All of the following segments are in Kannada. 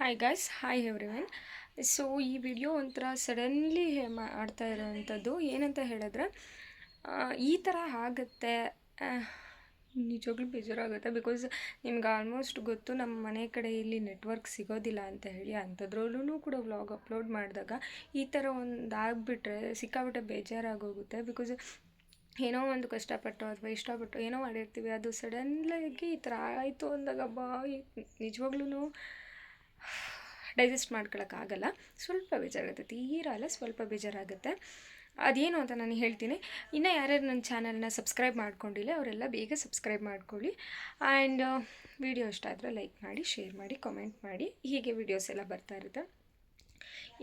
Hi guys, hi everyone. So ಈ ವಿಡಿಯೋ ಒಂಥರ ಸಡನ್ಲಿ ಮಾಡ್ತಾ ಇರೋವಂಥದ್ದು. ಏನಂತ ಹೇಳಿದ್ರೆ ಈ ಥರ ಆಗುತ್ತೆ. ನಿಜವಾಗ್ಲೂ ಬೇಜಾರಾಗುತ್ತೆ. ಬಿಕಾಸ್ ನಿಮ್ಗೆ ಆಲ್ಮೋಸ್ಟ್ ಗೊತ್ತು, ನಮ್ಮ ಮನೆ ಕಡೆ ಇಲ್ಲಿ ನೆಟ್ವರ್ಕ್ ಸಿಗೋದಿಲ್ಲ ಅಂತ ಹೇಳಿ. ಅಂಥದ್ರಲ್ಲೂ ಕೂಡ ವ್ಲಾಗ್ ಅಪ್ಲೋಡ್ ಮಾಡಿದಾಗ ಈ ಥರ ಒಂದು ಆಗಿಬಿಟ್ರೆ ಸಿಕ್ಕಾಬಿಟ್ಟೆ ಬೇಜಾರಾಗೋಗುತ್ತೆ. ಬಿಕಾಸ್ ಏನೋ ಒಂದು ಕಷ್ಟಪಟ್ಟು ಅಥವಾ ಇಷ್ಟಪಟ್ಟು ಏನೋ ಮಾಡಿರ್ತೀವಿ, ಅದು ಸಡನ್ಲಾಗಿ ಈ ಥರ ಆಯಿತು ಅಂದಾಗ ನಿಜವಾಗ್ಲೂ ಡೈಜೆಸ್ಟ್ ಮಾಡ್ಕೊಳಕ್ಕಾಗಲ್ಲ. ಸ್ವಲ್ಪ ಬೇಜಾರಾಗುತ್ತೆ, ತೀರಾ ಅಲ್ಲ, ಸ್ವಲ್ಪ ಬೇಜಾರಾಗುತ್ತೆ. ಅದೇನು ಅಂತ ನಾನು ಹೇಳ್ತೀನಿ. ಇನ್ನು ಯಾರ್ಯಾರು ನನ್ನ ಚಾನಲ್ನ ಸಬ್ಸ್ಕ್ರೈಬ್ ಮಾಡ್ಕೊಂಡಿಲ್ಲ ಅವರೆಲ್ಲ ಬೇಗ ಸಬ್ಸ್ಕ್ರೈಬ್ ಮಾಡ್ಕೊಳ್ಳಿ. ಆ್ಯಂಡ್ ವಿಡಿಯೋ ಇಷ್ಟ ಆದರೆ ಲೈಕ್ ಮಾಡಿ, ಶೇರ್ ಮಾಡಿ, ಕಾಮೆಂಟ್ ಮಾಡಿ. ಹೀಗೆ ವೀಡಿಯೋಸ್ ಎಲ್ಲ ಬರ್ತಾ ಇರುತ್ತೆ.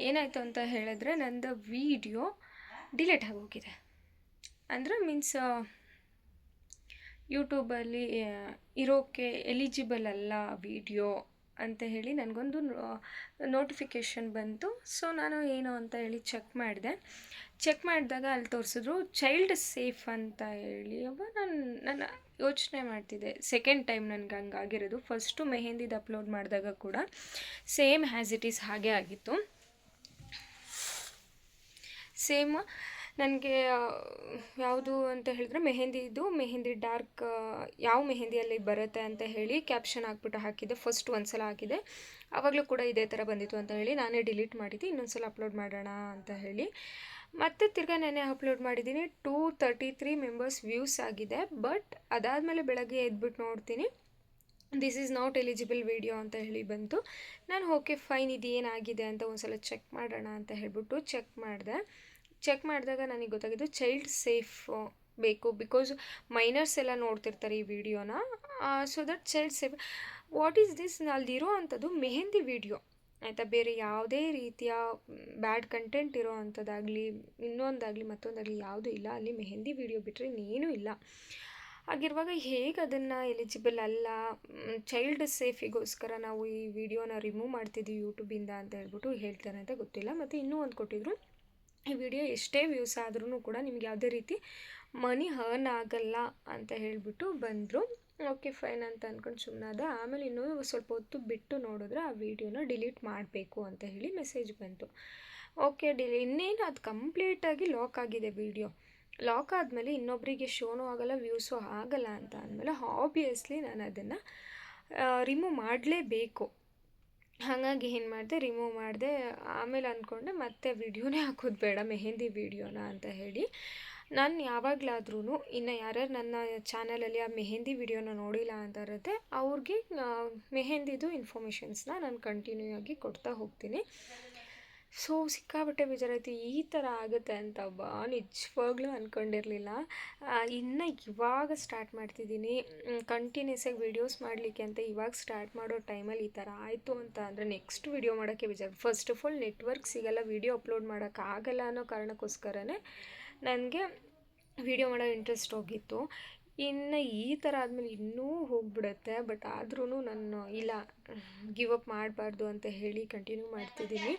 ಏನಾಯಿತು ಅಂತ ಹೇಳಿದ್ರೆ, ನಂದು ವೀಡಿಯೋ ಡಿಲೀಟ್ ಆಗೋಗಿದೆ. ಅಂದರೆ ಮೀನ್ಸ್ ಯೂಟ್ಯೂಬಲ್ಲಿ ಇರೋಕ್ಕೆ ಎಲಿಜಿಬಲ್ ಅಲ್ಲ ವೀಡಿಯೋ ಅಂತ ಹೇಳಿ ನನಗೊಂದು ನೋಟಿಫಿಕೇಷನ್ ಬಂತು. ಸೊ ನಾನು ಏನು ಅಂತ ಹೇಳಿ ಚೆಕ್ ಮಾಡಿದಾಗ ಅಲ್ಲಿ ತೋರಿಸಿದ್ರು ಚೈಲ್ಡ್ ಸೇಫ್ ಅಂತ ಹೇಳಿ. ನಾನು ಯೋಚನೆ ಮಾಡ್ತಿದ್ದೆ, ಸೆಕೆಂಡ್ ಟೈಮ್ ನನಗೆ ಹಂಗಾಗಿರೋದು. ಫಸ್ಟು ಮೆಹಂದಿದು ಅಪ್ಲೋಡ್ ಮಾಡಿದಾಗ ಕೂಡ ಸೇಮ್ ಹ್ಯಾಸ್ ಇಟ್ ಈಸ್ ಹಾಗೆ ಆಗಿತ್ತು. ಸೇಮ್ ನನಗೆ ಯಾವುದು ಅಂತ ಹೇಳಿದ್ರೆ ಮೆಹಂದಿ ಡಾರ್ಕ್ ಯಾವ ಮೆಹಂದಿಯಲ್ಲಿ ಬರುತ್ತೆ ಅಂತ ಹೇಳಿ ಕ್ಯಾಪ್ಷನ್ ಹಾಕಿದ್ದೆ. ಫಸ್ಟ್ ಒಂದು ಸಲ ಹಾಕಿದೆ, ಆವಾಗಲೂ ಕೂಡ ಇದೇ ಥರ ಬಂದಿತ್ತು ಅಂತ ಹೇಳಿ ನಾನೇ ಡಿಲೀಟ್ ಮಾಡಿದ್ದೆ. ಇನ್ನೊಂದು ಸಲ ಅಪ್ಲೋಡ್ ಮಾಡೋಣ ಅಂತ ಹೇಳಿ ಮತ್ತೆ ತಿರ್ಗಾ ನೆನೆ ಅಪ್ಲೋಡ್ ಮಾಡಿದ್ದೀನಿ. 233 ಮೆಂಬರ್ಸ್ ವ್ಯೂಸ್ ಆಗಿದೆ. ಬಟ್ ಅದಾದಮೇಲೆ ಬೆಳಗ್ಗೆ ಎದ್ಬಿಟ್ಟು ನೋಡ್ತೀನಿ, this is not eligible video ಅಂತ ಹೇಳಿ ಬಂತು. ನಾನು ಓಕೆ ಫೈನ್, ಇದು ಏನಾಗಿದೆ ಅಂತ ಒಂದು ಸಲ ಚೆಕ್ ಮಾಡೋಣ ಅಂತ ಹೇಳ್ಬಿಟ್ಟು ಚೆಕ್ ಮಾಡಿದಾಗ ನನಗೆ ಗೊತ್ತಾಗಿದ್ದು ಚೈಲ್ಡ್ ಸೇಫ್ ಬೇಕು. ಬಿಕಾಸ್ ಮೈನರ್ಸ್ ಎಲ್ಲ ನೋಡ್ತಿರ್ತಾರೆ ಈ ವಿಡಿಯೋನ. So that child safe. What is this? ಅಲ್ಲಿರೋ ಅಂಥದ್ದು ಮೆಹಂದಿ ವಿಡಿಯೋ ಆಯಿತಾ, ಬೇರೆ ಯಾವುದೇ ರೀತಿಯ ಬ್ಯಾಡ್ ಕಂಟೆಂಟ್ ಇರೋ ಅಂಥದ್ದಾಗಲಿ, ಇನ್ನೊಂದಾಗಲಿ ಮತ್ತೊಂದಾಗಲಿ ಯಾವುದೂ ಇಲ್ಲ. ಅಲ್ಲಿ ಮೆಹಂದಿ ವಿಡಿಯೋ ಬಿಟ್ಟರೆ ಇನ್ನೇನೂ ಇಲ್ಲ. ಹಾಗಿರುವಾಗ ಹೇಗೆ ಅದನ್ನು ಎಲಿಜಿಬಲ್ ಅಲ್ಲ, ಚೈಲ್ಡ್ ಸೇಫಿಗೋಸ್ಕರ ನಾವು ಈ ವಿಡಿಯೋನ ರಿಮೂವ್ ಮಾಡ್ತಿದ್ದೀವಿ ಯೂಟ್ಯೂಬಿಂದ ಅಂತ ಹೇಳ್ಬಿಟ್ಟು ಹೇಳ್ತಾರೆ ಅಂತ ಗೊತ್ತಿಲ್ಲ. ಮತ್ತು ಇನ್ನೂ ಒಂದು ಕೊಟ್ಟಿದ್ರು, ಈ ವಿಡಿಯೋ ಎಷ್ಟೇ ವ್ಯೂಸ್ ಆದ್ರೂ ಕೂಡ ನಿಮ್ಗೆ ಯಾವುದೇ ರೀತಿ ಮನಿ ಅರ್ನ್ ಆಗಲ್ಲ ಅಂತ ಹೇಳಿಬಿಟ್ಟು ಬಂದರು. ಓಕೆ ಫೈನ್ ಅಂತ ಅಂದ್ಕೊಂಡು ಸುಮ್ಮನಾದ. ಆಮೇಲೆ ಇನ್ನೂ ಸ್ವಲ್ಪ ಹೊತ್ತು ಬಿಟ್ಟು ನೋಡಿದ್ರೆ ಆ ವಿಡಿಯೋನ ಡಿಲೀಟ್ ಮಾಡಬೇಕು ಅಂತ ಹೇಳಿ ಮೆಸೇಜ್ ಬಂತು. ಓಕೆ ಇನ್ನೇನು ಅದು ಕಂಪ್ಲೀಟಾಗಿ ಲಾಕ್ ಆಗಿದೆ ವಿಡಿಯೋ. ಲಾಕ್ ಆದಮೇಲೆ ಇನ್ನೊಬ್ಬರಿಗೆ ಶೋನೂ ಆಗಲ್ಲ, ವ್ಯೂಸು ಆಗಲ್ಲ ಅಂತ ಅಂದಮೇಲೆ ಆಬ್ವಿಯಸ್ಲಿ ನಾನು ಅದನ್ನು ರಿಮೂವ್ ಮಾಡಲೇಬೇಕು. ಹಾಗಾಗಿ ಏನು ಮಾಡಿದೆ, ರಿಮೂವ್ ಮಾಡಿದೆ. ಆಮೇಲೆ ಅಂದ್ಕೊಂಡೆ ಮತ್ತೆ ವಿಡಿಯೋನೇ ಹಾಕೋದು ಬೇಡ, ಮೆಹಂದಿ ವಿಡಿಯೋನ ಅಂತ ಹೇಳಿ. ನಾನು ಯಾವಾಗಲಾದ್ರೂ ಇನ್ನು ಯಾರ್ಯಾರು ನನ್ನ ಚಾನಲಲ್ಲಿ ಆ ಮೆಹಂದಿ ವಿಡಿಯೋನ ನೋಡಿಲ್ಲ ಅಂತ ಇರುತ್ತೆ ಅವ್ರಿಗೆ ಮೆಹಂದಿದು ಇನ್ಫಾರ್ಮೇಷನ್ಸ್ನ ನಾನು ಕಂಟಿನ್ಯೂ ಆಗಿ ಕೊಡ್ತಾ ಹೋಗ್ತೀನಿ. ಸೊ ಸಿಕ್ಕಾಬಟ್ಟೆ ಬೇಜಾರಾಯ್ತು, ಈ ಥರ ಆಗುತ್ತೆ ಅಂತ ನಿಜವಾಗ್ಲೂ ಅಂದ್ಕೊಂಡಿರಲಿಲ್ಲ. ಇನ್ನು ಇವಾಗ ಸ್ಟಾರ್ಟ್ ಮಾಡ್ತಿದ್ದೀನಿ ಕಂಟಿನ್ಯೂಸ್ ಆಗಿ ವೀಡಿಯೋಸ್ ಮಾಡಲಿಕ್ಕೆ ಅಂತ. ಇವಾಗ ಸ್ಟಾರ್ಟ್ ಮಾಡೋ ಟೈಮಲ್ಲಿ ಈ ಥರ ಆಯಿತು ಅಂತ ಅಂದರೆ ನೆಕ್ಸ್ಟ್ ವೀಡಿಯೋ ಮಾಡೋಕ್ಕೆ ಬೇಜಾರು. ಫಸ್ಟ್ ಆಫ್ ಆಲ್ ನೆಟ್ವರ್ಕ್ ಸಿಗಲ್ಲ, ವೀಡಿಯೋ ಅಪ್ಲೋಡ್ ಮಾಡೋಕ್ಕಾಗಲ್ಲ ಅನ್ನೋ ಕಾರಣಕ್ಕೋಸ್ಕರನೇ ನನಗೆ ವೀಡಿಯೋ ಮಾಡೋ ಇಂಟ್ರೆಸ್ಟ್ ಹೋಗಿತ್ತು. ಇನ್ನು ಈ ಥರ ಆದಮೇಲೆ ಇನ್ನೂ ಹೋಗಿಬಿಡುತ್ತೆ. ಬಟ್ ಆದ್ರೂ ನಾನು ಇಲ್ಲ, ಗಿವ್ ಅಪ್ ಮಾಡಬಾರ್ದು ಅಂತ ಹೇಳಿ ಕಂಟಿನ್ಯೂ ಮಾಡ್ತಿದ್ದೀನಿ.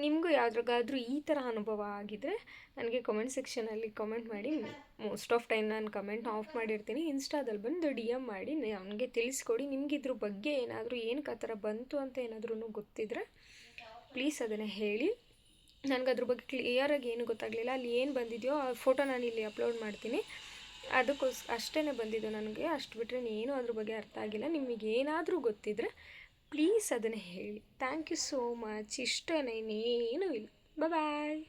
ನಿಮಗೂ ಯಾವ್ದ್ರಾಗಾದರೂ ಈ ಥರ ಅನುಭವ ಆಗಿದ್ದರೆ ನನಗೆ ಕಮೆಂಟ್ ಸೆಕ್ಷನಲ್ಲಿ ಕಮೆಂಟ್ ಮಾಡಿ. ಮೋಸ್ಟ್ ಆಫ್ ಟೈಮ್ ನಾನು ಕಮೆಂಟ್ ಆಫ್ ಮಾಡಿರ್ತೀನಿ. ಇನ್ಸ್ಟಾದಲ್ಲಿ ಬಂದು DM ಮಾಡಿ ನನಗೆ ತಿಳಿಸ್ಕೊಡಿ. ನಿಮ್ಗೆ ಇದ್ರ ಬಗ್ಗೆ ಏನಾದರೂ ಏನಕ್ಕೆ ಆ ಥರ ಬಂತು ಅಂತ ಏನಾದ್ರೂ ಗೊತ್ತಿದ್ದರೆ ಪ್ಲೀಸ್ ಅದನ್ನು ಹೇಳಿ. ನನಗೆ ಅದ್ರ ಬಗ್ಗೆ ಕ್ಲಿಯರಾಗಿ ಏನು ಗೊತ್ತಾಗಲಿಲ್ಲ. ಅಲ್ಲಿ ಏನು ಬಂದಿದೆಯೋ ಆ ಫೋಟೋ ನಾನು ಇಲ್ಲಿ ಅಪ್ಲೋಡ್ ಮಾಡ್ತೀನಿ. ಅಷ್ಟೇ ಬಂದಿದ್ದು ನನಗೆ. ಅಷ್ಟು ಬಿಟ್ಟರೆ ಏನೂ ಅದ್ರ ಬಗ್ಗೆ ಅರ್ಥ ಆಗಿಲ್ಲ. ನಿಮಗೇನಾದರೂ ಗೊತ್ತಿದ್ದರೆ ಪ್ಲೀಸ್ ಅದನ್ನು ಹೇಳಿ. Thank you so much. ಇಷ್ಟೇ, ಇನ್ನೇನೂ ಇಲ್ಲ. ಬಾಯ್.